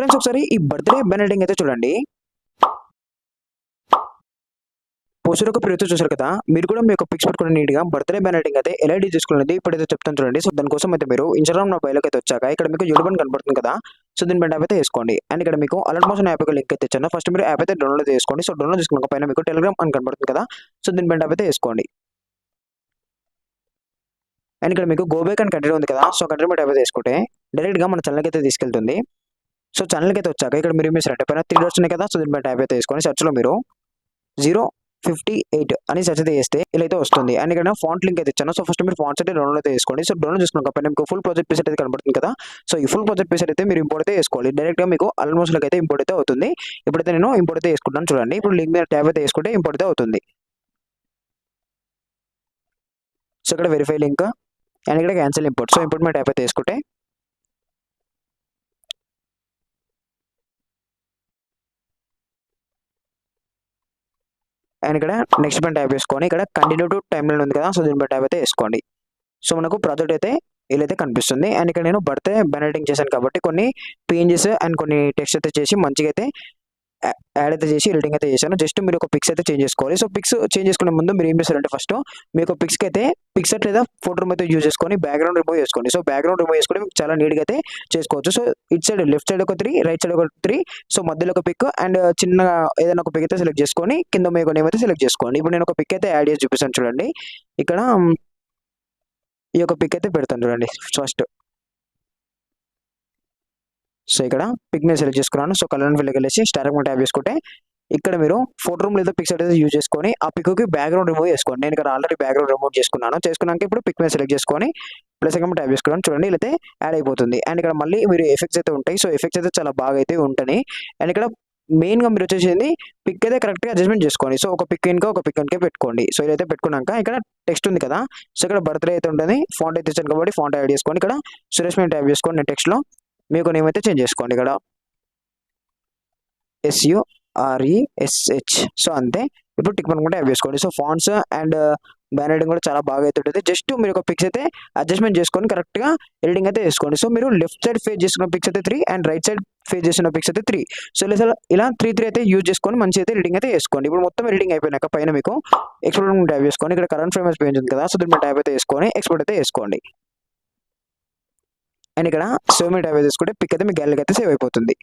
Friends ఒకసారి ఈ birthday banner అయితే చూడండి. పోస్టర్ యొక్క పేరుతో చూసారు కదా, మీరు కూడా మీ యొక్క పిక్స్ పెట్టుకుని నీట్గా బర్త్డే బ్యానర్ అయితే ఎలా ఎడిట్ చేసుకోవాలంటే ఇప్పుడైతే చెప్తాను చూడండి. సో దానికోసం అయితే మీరు ఇన్స్టాగ్రామ్ మొబైల్కి అయితే వచ్చాక ఇక్కడ మీకు యూట్యూబ్ అని కనబడుతుంది కదా, సో దీని పైన అయితే వేసుకోండి. అండ్ ఇక్కడ మీకు అలర్ట్ మోషన్ యాప్ యొక్క లింక్ అయితే ఇచ్చాను. ఫస్ట్ మీరు యాప్ అయితే డౌన్లోడ్ చేసుకోండి. సో డౌన్లోడ్ చేసుకున్న పైన మీకు టెలిగ్రామ్ అని కనబడుతుంది కదా, సో దీని పైన అయితే వేసుకోండి. అండ్ ఇక్కడ మీకు గోబేక్ అని కంట్రీ ఉంది కదా, సో కంట్రీ మీద అయితే వేసుకుంటే డైరెక్ట్గా మన ఛానల్కి అయితే తీసుకెళ్తుంది. సో ఛానల్కి అయితే వచ్చాక ఇక్కడ మీరు మీ సెట్ పైన 3 డాట్స్ ఉన్నాయి కదా, సో దీని పైన ట్యాప్ అయితే వేసుకొని సెర్చ్లో మీరు 058 అని సెర్చ్ అయితే చేస్తే ఇలా అయితే వస్తుంది. అండ్ ఇక్కడ ఫాంట్ లింక్ అయితే ఇచ్చాను. సో ఫస్ట్ మీరు ఫాంట్స్ అయితే డౌన్లోడ్ అయితే చేసుకోండి. సో డౌన్లోడ్ చేసుకున్న పైన మీకు ఫుల్ ప్రాజెక్ట్ పీస్ అయితే కనబడుతుంది కదా, సో ఈ ఫుల్ ప్రాజెక్ట్ పీస్ అయితే మీరు ఇంపోర్ట్ అయితే వేసుకోవాలి. డైరెక్ట్గా మీకు ఆల్మోస్ట్ అయితే ఇంపోర్ట్ అయితే అవుతుంది. ఇప్పుడైతే నేను ఇంపోర్ట్ అయితే వేసుకుంటాను చూడండి. ఇప్పుడు లింక్ మీద ట్యాప్ అయితే వేసుకుంటే ఇంపోర్ట్ అయితే అవుతుంది. సో ఇక్కడ వెరిఫై లింక్ అండ్ ఇక్కడ క్యాన్సిల్ ఇంపోర్ట్. సో ఇంపోర్ట్ మీద ట్యాప్ అయితే వేసుకుంటే అండ్ ఇక్కడ నెక్స్ట్ పైన ట్యాప్ వేసుకొని ఇక్కడ కంటిన్యూ టు టైమ్ లైన్ ఉంది కదా, సో దీని ట్యాప్ అయితే వేసుకోండి. సో మనకు ప్రాజెక్ట్ అయితే ఇలా అయితే కనిపిస్తుంది. అండ్ ఇక్కడ నేను బర్త్డే బ్యానర్ చేశాను కాబట్టి కొన్ని పేజెస్ అండ్ కొన్ని టెక్స్ట్ అయితే చేసి మంచిగా అయితే యాడ్ అయితే చేసి ఎడిటింగ్ అయితే చేశాను. జస్ట్ మీరు ఒక పిక్స్ అయితే చేంజ్ చేసుకోవాలి. సో పిక్స్ చేంజ్ చేసుకునే ముందు మీరు ఏం చేస్తారంటే ఫస్ట్ మీ యొక్క పిక్స్కి అయితే పిక్సెట్ లేదా ఫోటో రూమ్ అయితే యూజ్ చేసుకొని బ్యాక్గ్రౌండ్ రిమూవ్ చేసుకోండి. సో బ్యాక్గ్రౌండ్ రిమూవ్ చేసుకొని మీకు చాలా నీట్గా అయితే చేసుకోవచ్చు. So it side left side ఒక 3, రైట్ సైడ్ ఒక 3, సో మధ్యలో ఒక పిక్ అండ్ చిన్న ఏదైనా ఒక పిక్ అయితే సెలెక్ట్ చేసుకొని కింద మీకు నేమ్ అయితే సెలెక్ట్ చేసుకోండి. ఇప్పుడు నేను ఒక పిక్ అయితే యాడ్ చేసి చూపిస్తాను చూడండి. ఇక్కడ ఈ యొక్క పిక్ అయితే పెడతాను చూడండి ఫస్ట్. సో ఇక్కడ పిక్ నేను సెలెక్ట్ చేసుకున్నాను. సో కలర్ ఫిల్ వెళ్ళేసి స్టార్ ట్యాప్ చేసుకుంటే ఇక్కడ మీరు ఫోటో రూమ్ లేదా పిక్స్ అయితే యూజ్ చేసుకొని ఆ పిక్కి బ్యాక్గ్రౌండ్ రిమూవ్ చేసుకోండి. నేను ఇక్కడ ఆల్రెడీ బ్యాక్గ్రౌండ్ రిమూవ్ చేసుకున్నాక ఇప్పుడు పిక్ మీద సెలెక్ట్ చేసుకొని ప్లస్ అకౌంట్ ట్యాప్ చేసుకున్నాను చూడండి, ఇలా అయితే యాడ్ అయిపోతుంది. అండ్ ఇక్కడ మళ్ళీ మీరు ఎఫెక్ట్స్ అయితే ఉంటాయి. సో ఎఫెక్ట్స్ అయితే చాలా బాగా అయితే ఉంటాయి. అండ్ ఇక్కడ మెయిన్గా మీరు వచ్చేసింది పిక్ అయితే కరెక్ట్గా అడ్జస్ట్మెంట్ చేసుకోండి. సో ఒక పిక్ ఇంకా ఒక పిక్ వెనకే పెట్టుకోండి. సో ఇదైతే పెట్టుకున్నాక ఇక్కడ టెక్స్ట్ ఉంది కదా, సో ఇక్కడ బర్త్డే అయితే ఉంటుంది. ఫాంట్ అయితే ఇచ్చాను కాబట్టి ఫాంట్ యాడ్ చేసుకోండి. ఇక్కడ సురేష్ మీద ట్యాప్ చేసుకోండి. నేను టెక్స్ట్లో మీకు నేమ్ అయితే చేంజ్ చేసుకోండి. ఇక్కడ SURESH. సో అంతే. ఇప్పుడు టిక్ పనుకుంటే యాప్ చేసుకోండి. సో ఫాంట్స్ అండ్ బ్యానర్ కూడా చాలా బాగా అయితే ఉంటుంది. జస్ట్ మీరు ఒక పిక్స్ అయితే అడ్జస్ట్మెంట్ చేసుకొని కరెక్ట్గా ఎడిటింగ్ అయితే చేసుకోండి. సో మీరు లెఫ్ట్ సైడ్ ఫేస్ చేసుకున్న పిక్స్ అయితే 3 అండ్ రైట్ సైడ్ ఫేస్ చేసిన పిక్స్ అయితే 3. సో ఇలా 3 అయితే యూజ్ చేసుకొని మంచి అయితే ఎడిటింగ్ అయితే చేసుకోండి. ఇప్పుడు మొత్తం ఎడిటింగ్ అయిపోయినాక పైన మీకు ఎక్స్పోర్ట్ ట్యాప్ చేసుకోండి. ఇక్కడ కరెంట్ ఫ్రేమ్ పేజ్ ఉంది కదా, సో దీని ట్యాప్ అయితే వేసుకొని ఎక్స్పోర్ట్ అయితే వేసుకోండి. అండ్ ఇక్కడ సేవ్ మీ ట్యాప్ చేసుకుంటే పిక్ అయితే మీ గ్యాలరీకి అయితే సేవ్ అయిపోతుంది.